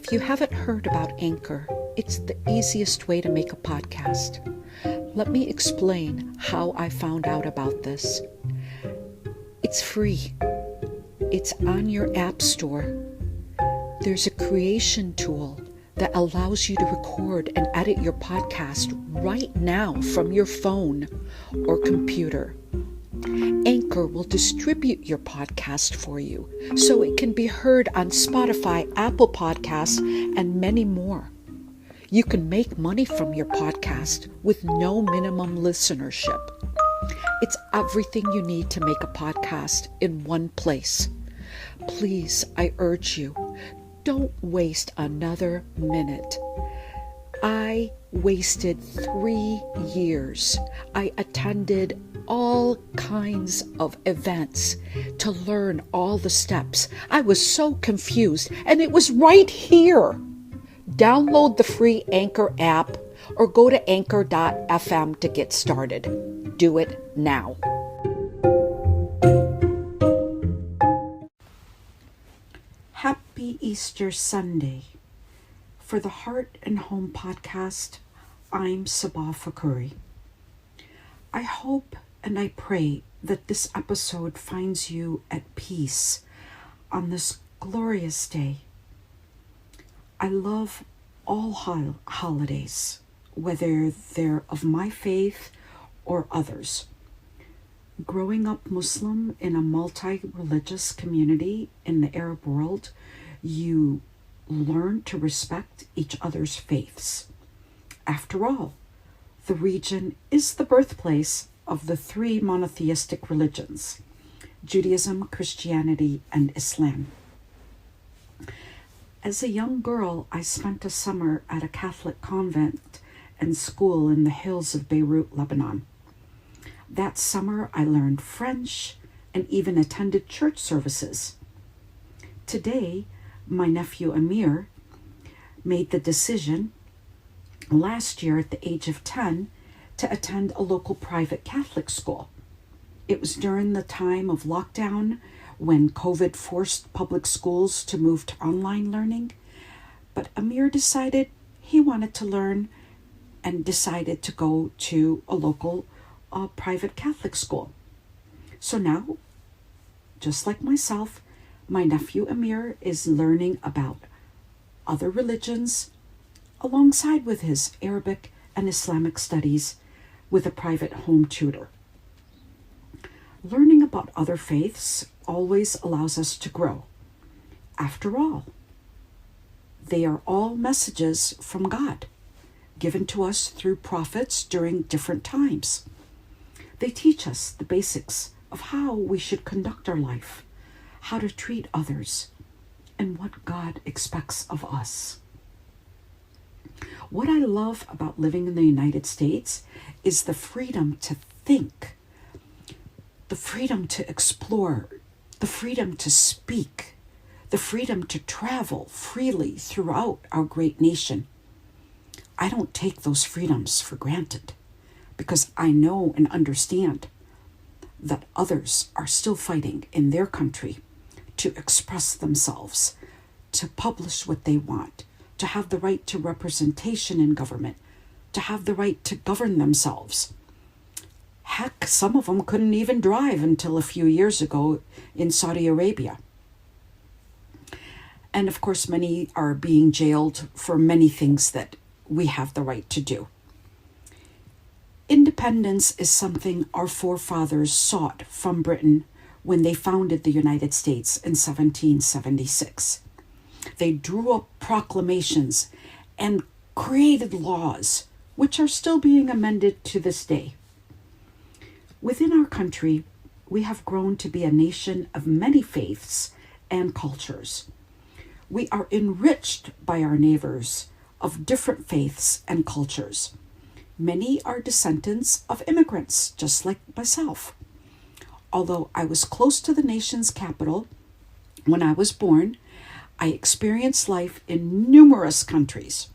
If you haven't heard about Anchor, it's the easiest way to make a podcast. Let me explain how I found out about this. It's free. It's on your app store. There's a creation tool that allows you to record and edit your podcast right now from your phone or computer. Anchor will distribute your podcast for you so it can be heard on Spotify, Apple Podcasts, and many more. You can make money from your podcast with no minimum listenership. It's everything you need to make a podcast in one place. Please, I urge you, don't waste another minute. I wasted 3 years. I attended all kinds of events to learn all the steps. I was so confused, and it was right here. Download the free Anchor app or go to anchor.fm to get started. Do it now. Happy Easter Sunday. For the Heart and Home podcast, I'm Sabah Fakhoury. I hope and I pray that this episode finds you at peace on this glorious day. I love all holidays, whether they're of my faith or others. Growing up Muslim in a multi-religious community in the Arab world, you learn to respect each other's faiths. After all, the region is the birthplace of the 3 monotheistic religions, Judaism, Christianity, and Islam. As a young girl, I spent a summer at a Catholic convent and school in the hills of Beirut, Lebanon. That summer, I learned French and even attended church services. Today, my nephew Amir made the decision last year at the age of 10 to attend a local private Catholic school. It was during the time of lockdown when COVID forced public schools to move to online learning, but Amir decided he wanted to learn and decided to go to a local private Catholic school. So now, just like myself, my nephew Amir is learning about other religions alongside with his Arabic and Islamic studies with a private home tutor. Learning about other faiths always allows us to grow. After all, they are all messages from God, given to us through prophets during different times. They teach us the basics of how we should conduct our life, how to treat others, and what God expects of us. What I love about living in the United States is the freedom to think, the freedom to explore, the freedom to speak, the freedom to travel freely throughout our great nation. I don't take those freedoms for granted because I know and understand that others are still fighting in their country to express themselves, to publish what they want, to have the right to representation in government, to have the right to govern themselves. Heck, some of them couldn't even drive until a few years ago in Saudi Arabia. And of course, many are being jailed for many things that we have the right to do. Independence is something our forefathers sought from Britain when they founded the United States in 1776. They drew up proclamations and created laws, which are still being amended to this day. Within our country, we have grown to be a nation of many faiths and cultures. We are enriched by our neighbors of different faiths and cultures. Many are descendants of immigrants, just like myself. Although I was close to the nation's capital when I was born, I experienced life in numerous countries.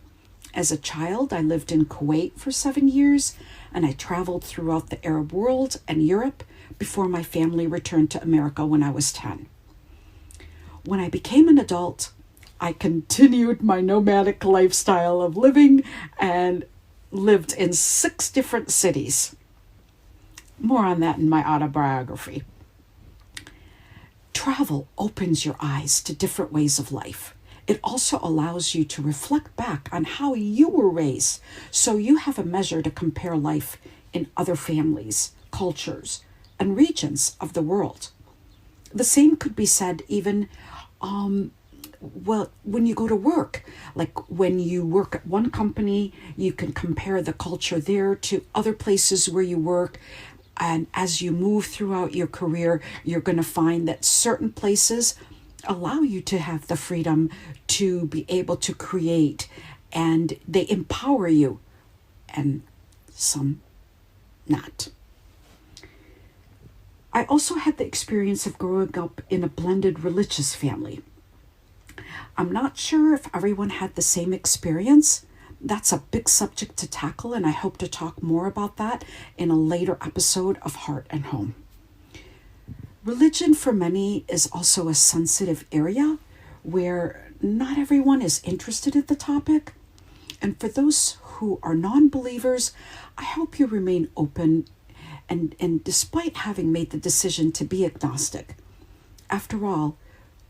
As a child, I lived in Kuwait for 7 years, and I traveled throughout the Arab world and Europe before my family returned to America when I was 10. When I became an adult, I continued my nomadic lifestyle of living and lived in 6 different cities. More on that in my autobiography. Travel opens your eyes to different ways of life. It also allows you to reflect back on how you were raised, so you have a measure to compare life in other families, cultures, and regions of the world. The same could be said even when you go to work. Like when you work at one company, you can compare the culture there to other places where you work. And as you move throughout your career, you're going to find that certain places allow you to have the freedom to be able to create, and they empower you, and some not. I also had the experience of growing up in a blended religious family. I'm not sure if everyone had the same experience. That's a big subject to tackle, and I hope to talk more about that in a later episode of Heart and Home. Religion for many is also a sensitive area where not everyone is interested in the topic. And for those who are non-believers, I hope you remain open and despite having made the decision to be agnostic. After all,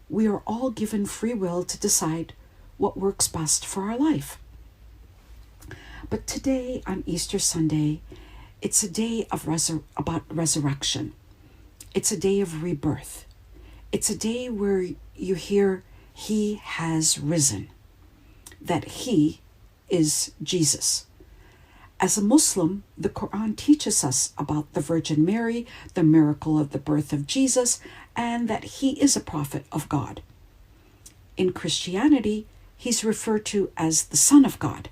we are all given free will to decide what works best for our life. But today, on Easter Sunday, it's a day of about resurrection. It's a day of rebirth. It's a day where you hear, He has risen, that He is Jesus. As a Muslim, the Quran teaches us about the Virgin Mary, the miracle of the birth of Jesus, and that He is a prophet of God. In Christianity, He's referred to as the Son of God,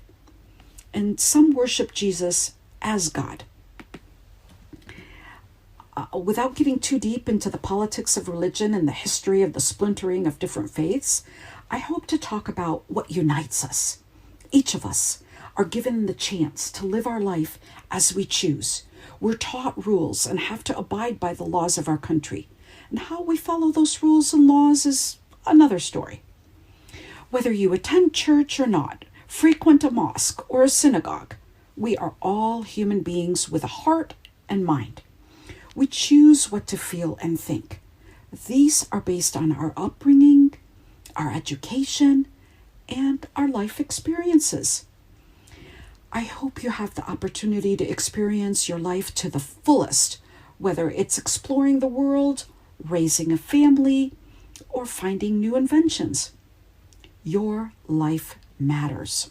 and some worship Jesus as God. Without getting too deep into the politics of religion and the history of the splintering of different faiths, I hope to talk about what unites us. Each of us are given the chance to live our life as we choose. We're taught rules and have to abide by the laws of our country. And how we follow those rules and laws is another story. Whether you attend church or not, frequent a mosque or a synagogue, we are all human beings with a heart and mind. We choose what to feel and think. These are based on our upbringing, our education, and our life experiences. I hope you have the opportunity to experience your life to the fullest, whether it's exploring the world, raising a family, or finding new inventions. Your life matters.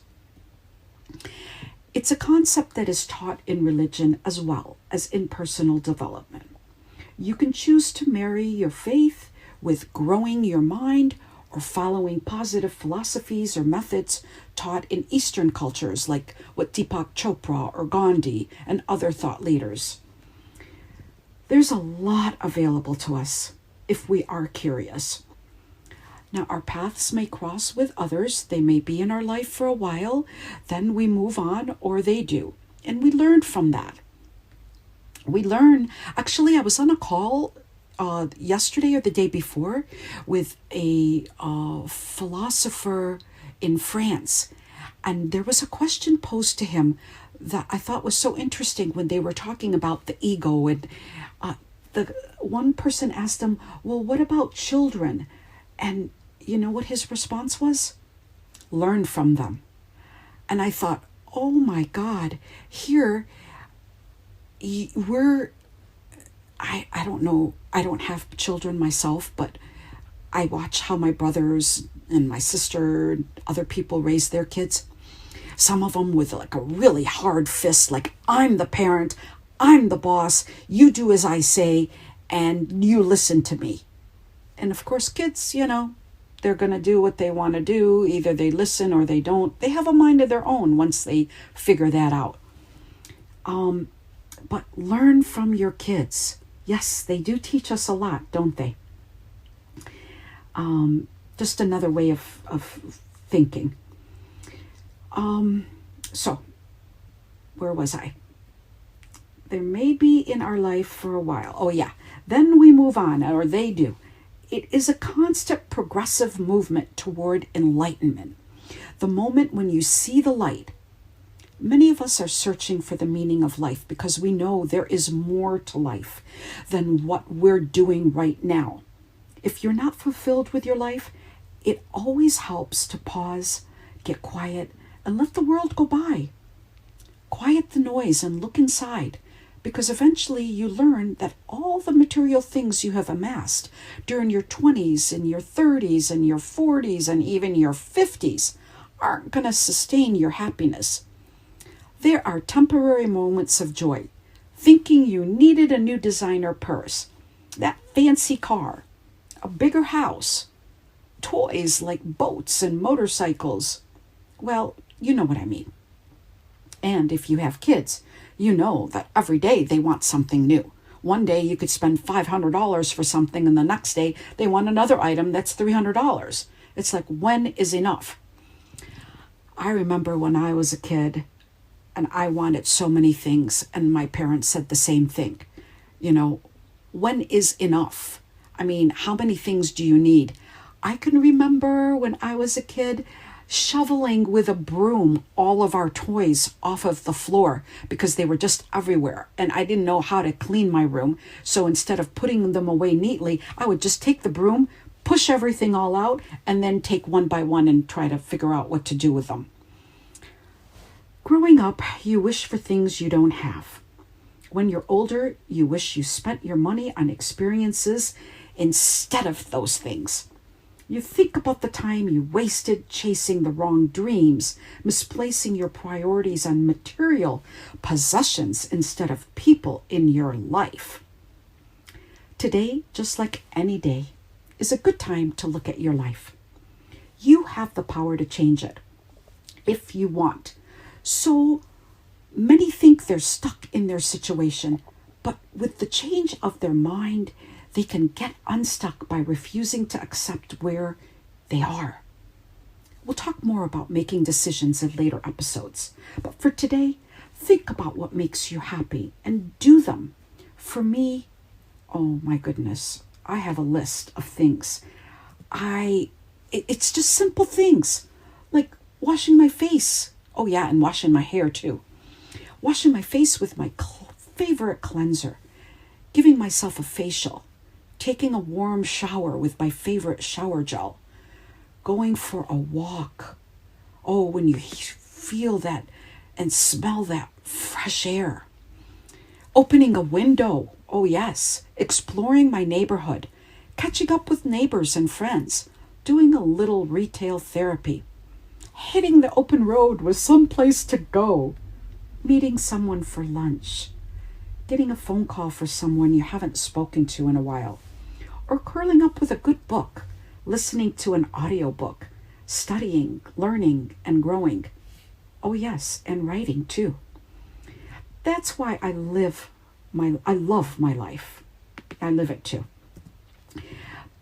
It's a concept that is taught in religion as well as in personal development. You can choose to marry your faith with growing your mind or following positive philosophies or methods taught in Eastern cultures like what Deepak Chopra or Gandhi and other thought leaders. There's a lot available to us if we are curious. Now, our paths may cross with others. They may be in our life for a while, then we move on, or they do. And we learn from that. Actually, I was on a call yesterday or the day before with a philosopher in France. And there was a question posed to him that I thought was so interesting when they were talking about the ego. And the one person asked him, well, what about children? And you know what his response was? Learn from them. And I thought, oh my God, here I don't know, I don't have children myself, but I watch how my brothers and my sister and other people raise their kids. Some of them with like a really hard fist, like I'm the parent, I'm the boss, you do as I say, and you listen to me. And of course, kids, they're going to do what they want to do. Either they listen or they don't. They have a mind of their own once they figure that out. But learn from your kids. Yes, they do teach us a lot, don't they? Just another way of thinking. So, where was I? They may be in our life for a while. Oh yeah, then we move on, or they do. It is a constant progressive movement toward enlightenment. The moment when you see the light. Many of us are searching for the meaning of life because we know there is more to life than what we're doing right now. If you're not fulfilled with your life, it always helps to pause, get quiet, and let the world go by. Quiet the noise and look inside, because eventually you learn that all the material things you have amassed during your 20s and your 30s and your 40s and even your 50s aren't going to sustain your happiness. There are temporary moments of joy, thinking you needed a new designer purse, that fancy car, a bigger house, toys like boats and motorcycles. Well, you know what I mean. And if you have kids, you know that every day they want something new. One day you could spend $500 for something, and the next day they want another item that's $300. It's like, when is enough? I remember when I was a kid and I wanted so many things, and my parents said the same thing. You know, when is enough? I mean, how many things do you need? I can remember when I was a kid shoveling with a broom all of our toys off of the floor because they were just everywhere. And I didn't know how to clean my room. So instead of putting them away neatly, I would just take the broom, push everything all out, and then take one by one and try to figure out what to do with them. Growing up, you wish for things you don't have. When you're older, you wish you spent your money on experiences instead of those things. You think about the time you wasted chasing the wrong dreams, misplacing your priorities on material possessions instead of people in your life. Today, just like any day, is a good time to look at your life. You have the power to change it if you want. So many think they're stuck in their situation, but with the change of their mind, they can get unstuck by refusing to accept where they are. We'll talk more about making decisions in later episodes, but for today, think about what makes you happy and do them. For me, oh my goodness, I have a list of things. It's just simple things, like washing my face. Oh yeah, and washing my hair too. Washing my face with my favorite cleanser, giving myself a facial, taking a warm shower with my favorite shower gel, going for a walk. Oh, when you feel that and smell that fresh air. Opening a window. Oh yes, exploring my neighborhood, catching up with neighbors and friends, doing a little retail therapy, hitting the open road with some place to go, meeting someone for lunch, getting a phone call for someone you haven't spoken to in a while, or curling up with a good book, listening to an audiobook, studying, learning, and growing. Oh yes, and writing too. That's why I love my life. I live it too.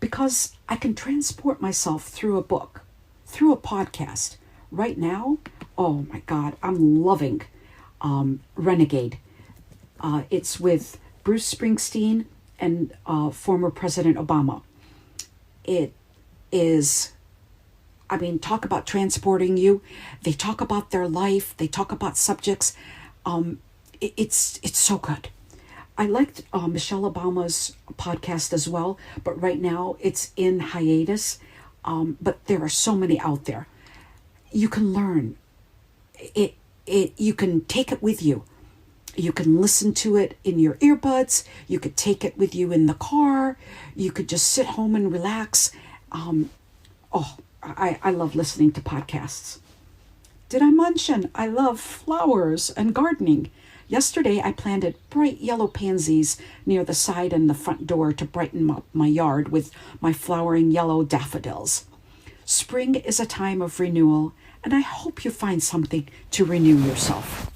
Because I can transport myself through a book, through a podcast. Right now, oh my God, I'm loving Renegade. It's with Bruce Springsteen and former President Obama. It is, I mean, talk about transporting you. They talk about their life. They talk about subjects. It's so good. I liked Michelle Obama's podcast as well, but right now it's in hiatus. But there are so many out there. You can learn. You can take it with you. You can listen to it in your earbuds. You could take it with you in the car. You could just sit home and relax. I love listening to podcasts. Did I mention I love flowers and gardening? Yesterday, I planted bright yellow pansies near the side and the front door to brighten up my yard with my flowering yellow daffodils. Spring is a time of renewal, and I hope you find something to renew yourself.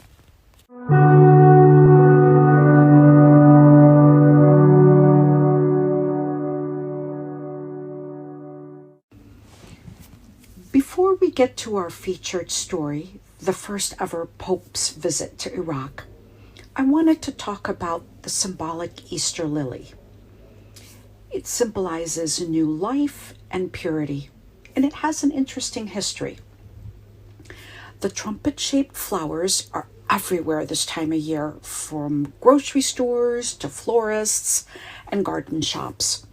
Before we get to our featured story, the first ever Pope's visit to Iraq, I wanted to talk about the symbolic Easter lily. It symbolizes new life and purity, and it has an interesting history. The trumpet-shaped flowers are everywhere this time of year, from grocery stores to florists and garden shops.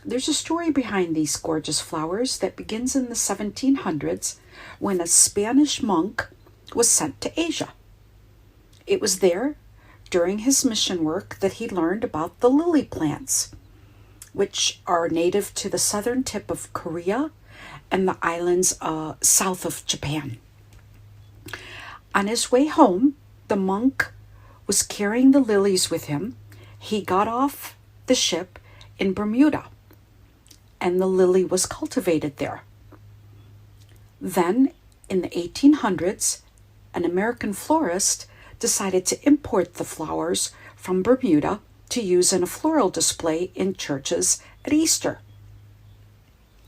There's a story behind these gorgeous flowers that begins in the 1700s when a Spanish monk was sent to Asia. It was there, during his mission work, that he learned about the lily plants, which are native to the southern tip of Korea and the islands south of Japan. On his way home, the monk was carrying the lilies with him. He got off the ship in Bermuda, and the lily was cultivated there. Then, in the 1800s, an American florist decided to import the flowers from Bermuda to use in a floral display in churches at Easter.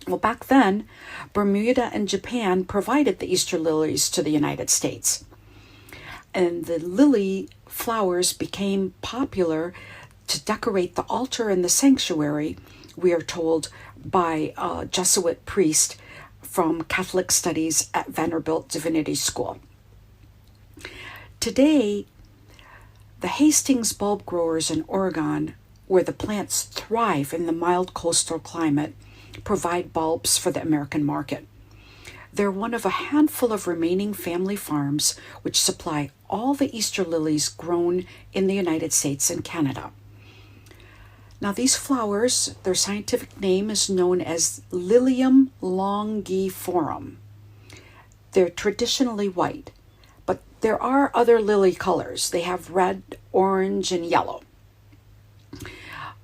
Well, back then, Bermuda and Japan provided the Easter lilies to the United States. And the lily flowers became popular to decorate the altar in the sanctuary, we are told, by a Jesuit priest from Catholic Studies at Vanderbilt Divinity School. Today, the Hastings bulb growers in Oregon, where the plants thrive in the mild coastal climate, provide bulbs for the American market. They're one of a handful of remaining family farms which supply all the Easter lilies grown in the United States and Canada. Now, these flowers, their scientific name is known as Lilium longiforum. They're traditionally white, but there are other lily colors. They have red, orange, and yellow.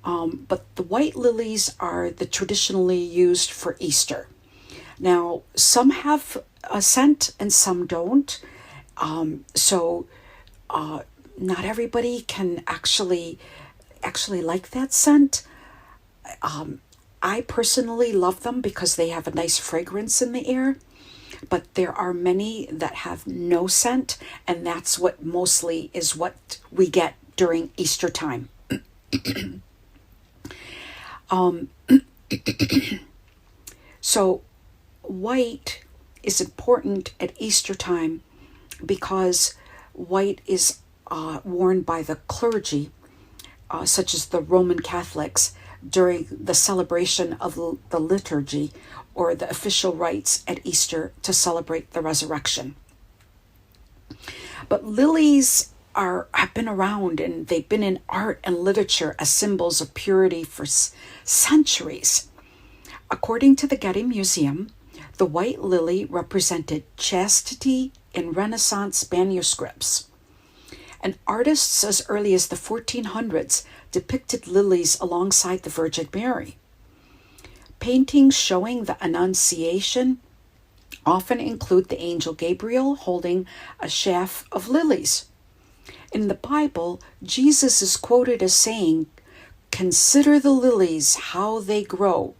But the white lilies are the traditionally used for Easter. Now, some have a scent and some don't. So not everybody can actually like that scent. I personally love them because they have a nice fragrance in the air. But there are many that have no scent, and that's what mostly is what we get during Easter time. So white is important at Easter time because white is worn by the clergy, such as the Roman Catholics, during the celebration of the liturgy or the official rites at Easter to celebrate the resurrection. But lilies have been around, and they've been in art and literature as symbols of purity for centuries. According to the Getty Museum, the white lily represented chastity in Renaissance manuscripts. And artists as early as the 1400s depicted lilies alongside the Virgin Mary. Paintings showing the Annunciation often include the angel Gabriel holding a sheaf of lilies. In the Bible, Jesus is quoted as saying, "Consider the lilies, how they grow.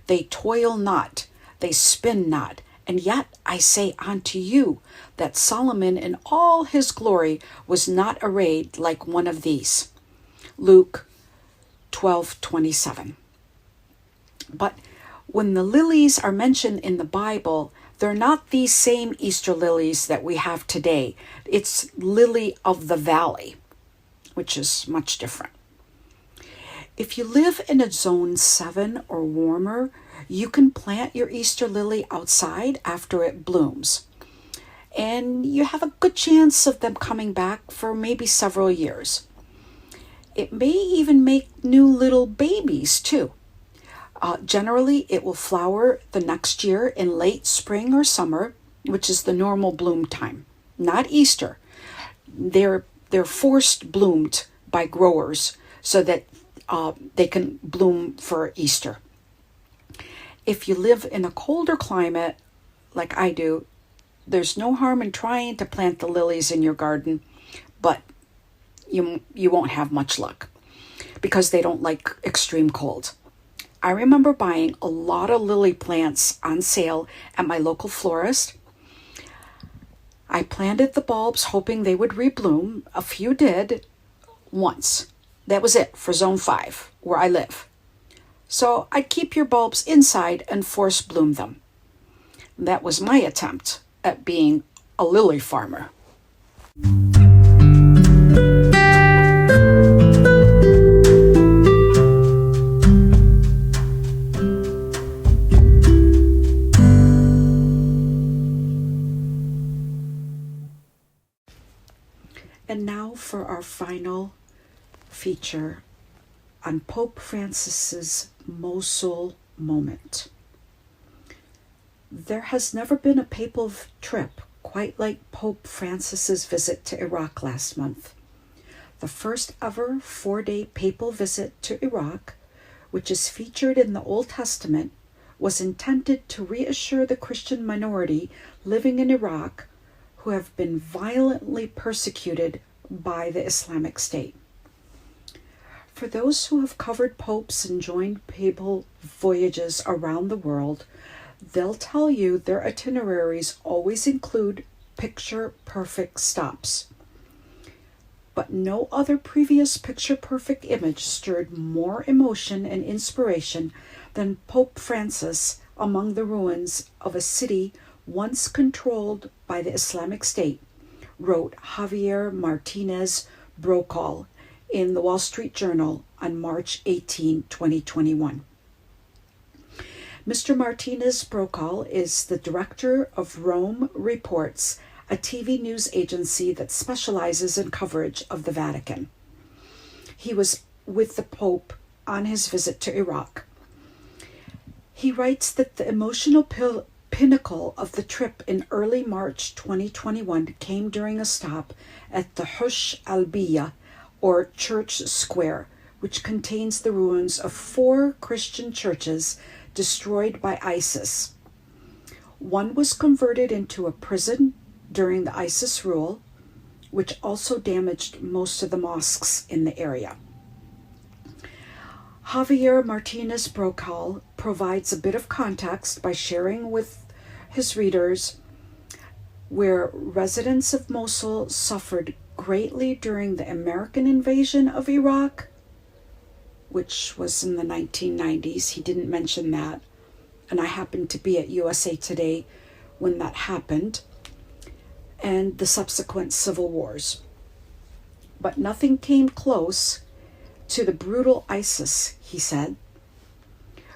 They toil not, they spin not. And yet I say unto you that Solomon in all his glory was not arrayed like one of these." Luke 12:27. But when the lilies are mentioned in the Bible, they're not these same Easter lilies that we have today. It's lily of the valley, which is much different. If you live in a zone 7 or warmer, you can plant your Easter lily outside after it blooms. And you have a good chance of them coming back for maybe several years. It may even make new little babies too. Generally, it will flower the next year in late spring or summer, which is the normal bloom time, not Easter. They're forced bloomed by growers so that they can bloom for Easter. If you live in a colder climate, like I do, there's no harm in trying to plant the lilies in your garden, but you won't have much luck because they don't like extreme cold. I remember buying a lot of lily plants on sale at my local florist. I planted the bulbs hoping they would rebloom. A few did once. That was it for zone 5 where I live. So I'd keep your bulbs inside and force bloom them. That was my attempt at being a lily farmer. And now for our final feature on Pope Francis's Mosul moment. There has never been a papal trip quite like Pope Francis's visit to Iraq last month. The first ever 4-day papal visit to Iraq, which is featured in the Old Testament, was intended to reassure the Christian minority living in Iraq who have been violently persecuted by the Islamic State. For those who have covered popes and joined papal voyages around the world, they'll tell you their itineraries always include picture-perfect stops. But no other previous picture-perfect image stirred more emotion and inspiration than Pope Francis among the ruins of a city once controlled by the Islamic State, wrote Javier Martinez Brocal in the Wall Street Journal on March 18, 2021. Mr. Martinez Brocal is the director of Rome Reports, a TV news agency that specializes in coverage of the Vatican. He was with the Pope on his visit to Iraq. He writes that the emotional pinnacle of the trip in early March 2021 came during a stop at the Hush al-Biya, or Church Square, which contains the ruins of 4 Christian churches destroyed by ISIS. One was converted into a prison during the ISIS rule, which also damaged most of the mosques in the area. Javier Martinez Brocal provides a bit of context by sharing with his readers where residents of Mosul suffered greatly during the American invasion of Iraq, which was in the 1990s. He didn't mention that, and I happened to be at USA Today when that happened, and the subsequent civil wars. But nothing came close to the brutal ISIS, he said,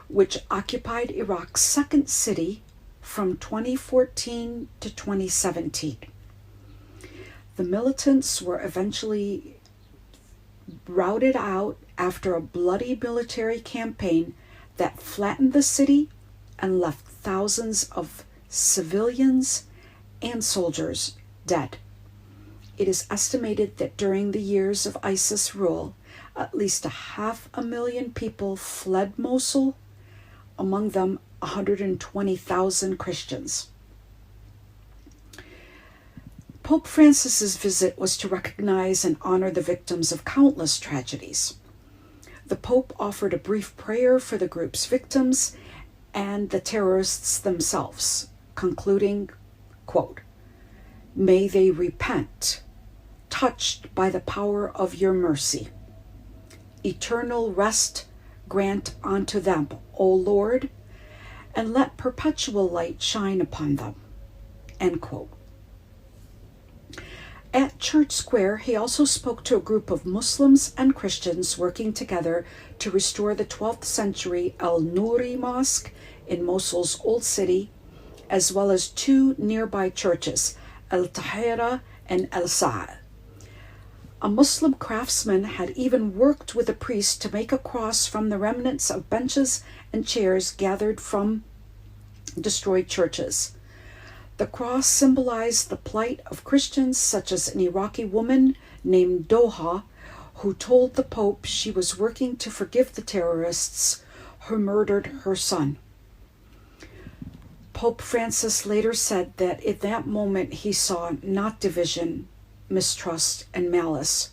which occupied Iraq's second city from 2014 to 2017. The militants were eventually routed out after a bloody military campaign that flattened the city and left thousands of civilians and soldiers dead. It is estimated that during the years of ISIS rule, at least 500,000 people fled Mosul, among them 120,000 Christians. Pope Francis's visit was to recognize and honor the victims of countless tragedies. The Pope offered a brief prayer for the group's victims and the terrorists themselves, concluding, quote, "May they repent, touched by the power of your mercy. Eternal rest grant unto them, O Lord, and let perpetual light shine upon them." End quote. At Church Square, he also spoke to a group of Muslims and Christians working together to restore the 12th century Al-Nuri Mosque in Mosul's Old City, as well as 2 nearby churches, Al-Tahira and Al-Sa'ad. A Muslim craftsman had even worked with a priest to make a cross from the remnants of benches and chairs gathered from destroyed churches. The cross symbolized the plight of Christians, such as an Iraqi woman named Doha, who told the Pope she was working to forgive the terrorists who murdered her son. Pope Francis later said that in that moment he saw not division, mistrust, and malice,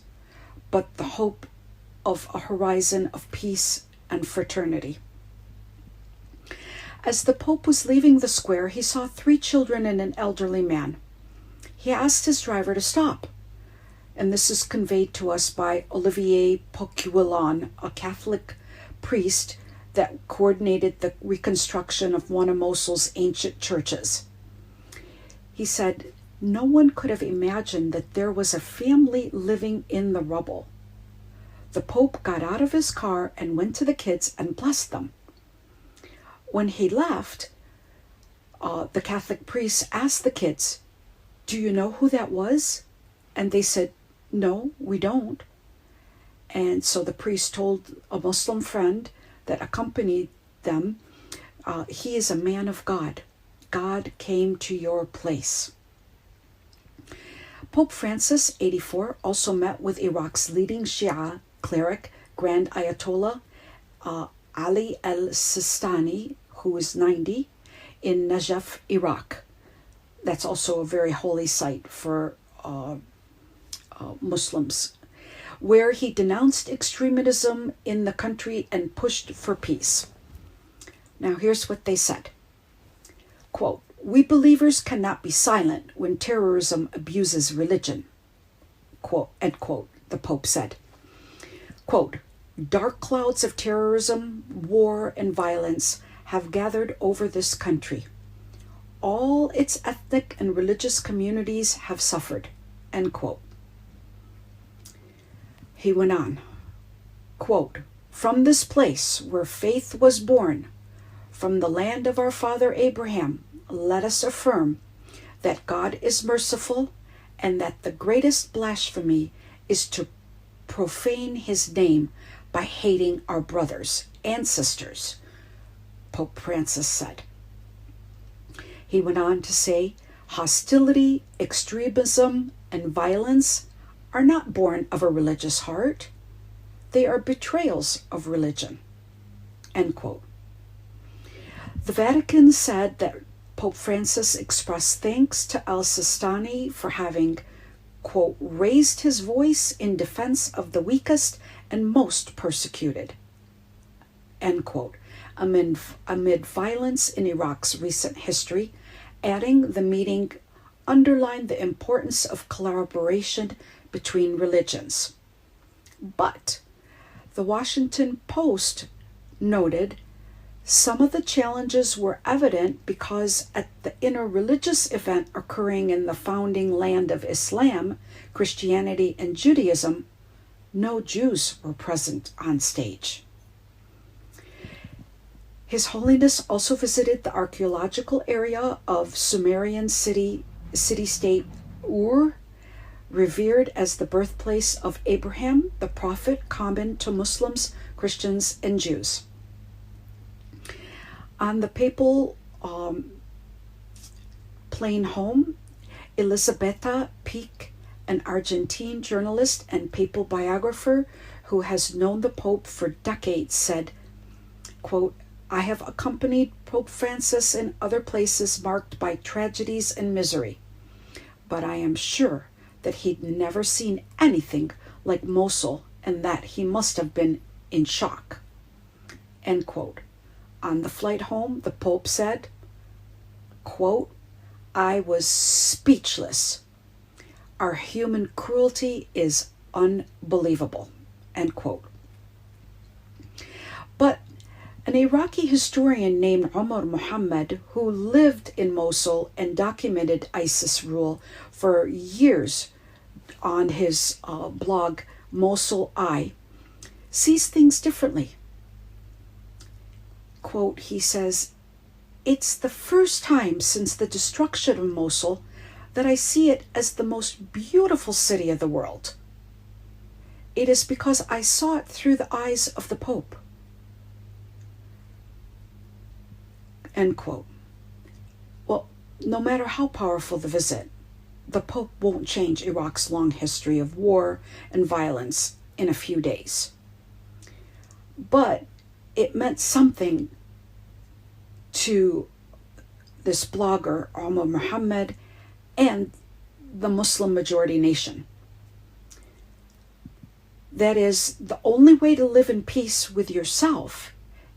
but the hope of a horizon of peace and fraternity. As the Pope was leaving the square, he saw 3 children and an elderly man. He asked his driver to stop, and this is conveyed to us by Olivier Poquelin, a Catholic priest that coordinated the reconstruction of one of Mosul's ancient churches. He said, "No one could have imagined that there was a family living in the rubble. The Pope got out of his car and went to the kids and blessed them. When he left, the Catholic priest asked the kids, 'Do you know who that was?' And they said, 'No, we don't.' And so the priest told a Muslim friend that accompanied them, 'He is a man of God. God came to your place.'" Pope Francis, 84, also met with Iraq's leading Shia cleric, Grand Ayatollah Ali al-Sistani, who is 90, in Najaf, Iraq. That's also a very holy site for Muslims, where he denounced extremism in the country and pushed for peace. Now here's what they said. Quote, "We believers cannot be silent when terrorism abuses religion," quote, end quote, the Pope said. Quote, "Dark clouds of terrorism, war, and violence have gathered over this country. All its ethnic and religious communities have suffered," end quote. He went on, quote, "From this place where faith was born, from the land of our father Abraham, let us affirm that God is merciful and that the greatest blasphemy is to profane his name by hating our brothers and sisters," Pope Francis said. He went on to say, "Hostility, extremism, and violence are not born of a religious heart. They are betrayals of religion," end quote. The Vatican said that Pope Francis expressed thanks to al-Sistani for having, quote, "raised his voice in defense of the weakest and most persecuted," end quote, amid violence in Iraq's recent history, adding the meeting underlined the importance of collaboration between religions. But the Washington Post noted some of the challenges were evident because at the interreligious event occurring in the founding land of Islam, Christianity, and Judaism, no Jews were present on stage. His Holiness also visited the archaeological area of Sumerian city-state Ur, revered as the birthplace of Abraham, the prophet common to Muslims, Christians, and Jews. On the papal plane home, Elisabetta Peak, an Argentine journalist and papal biographer who has known the Pope for decades, said, quote, "I have accompanied Pope Francis in other places marked by tragedies and misery, but I am sure that he'd never seen anything like Mosul and that he must have been in shock," end quote. On the flight home, the Pope said, quote, "I was speechless. Our human cruelty is unbelievable," end quote. But an Iraqi historian named Omar Muhammad, who lived in Mosul and documented ISIS rule for years on his blog Mosul Eye, sees things differently. Quote, he says, "It's the first time since the destruction of Mosul that I see it as the most beautiful city of the world. It is because I saw it through the eyes of the Pope," end quote. Well, no matter how powerful the visit, the Pope won't change Iraq's long history of war and violence in a few days. But it meant something to this blogger, Omar Muhammad, and the Muslim majority nation. That is, the only way to live in peace with yourself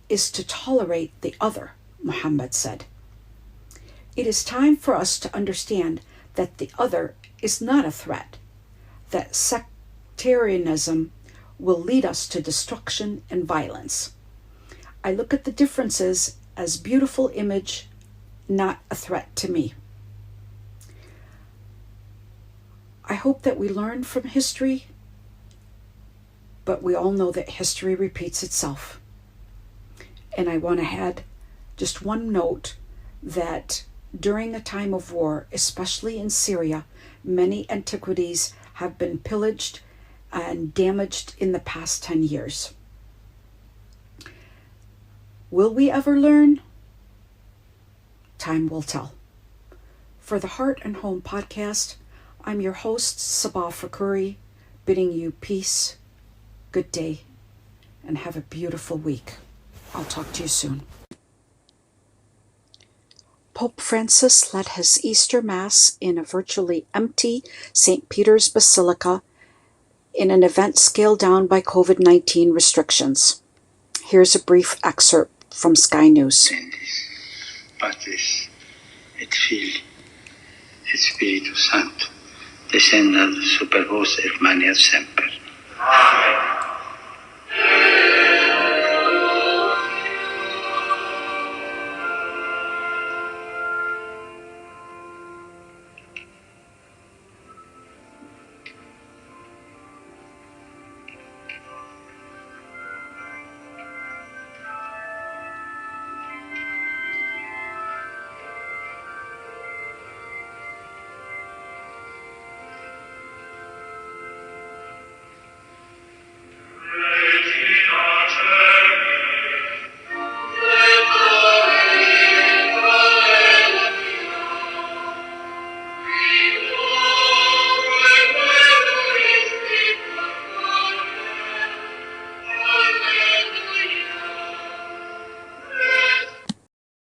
is to tolerate the other, Muhammad said. It is time for us to understand that the other is not a threat, that sectarianism will lead us to destruction and violence. I look at the differences as beautiful image, not a threat to me. I hope that we learn from history, but we all know that history repeats itself. And I want to add just one note that during a time of war, especially in Syria, many antiquities have been pillaged and damaged in the past 10 years. Will we ever learn? Time will tell. For the Heart and Home podcast, I'm your host, Sabah Fakhoury, bidding you peace, good day, and have a beautiful week. I'll talk to you soon. Pope Francis led his Easter Mass in a virtually empty St. Peter's Basilica in an event scaled down by COVID-19 restrictions. Here's a brief excerpt from Sky News. Patris et Filii et Spiritus Sancto, descendat super vos et semper. Amen.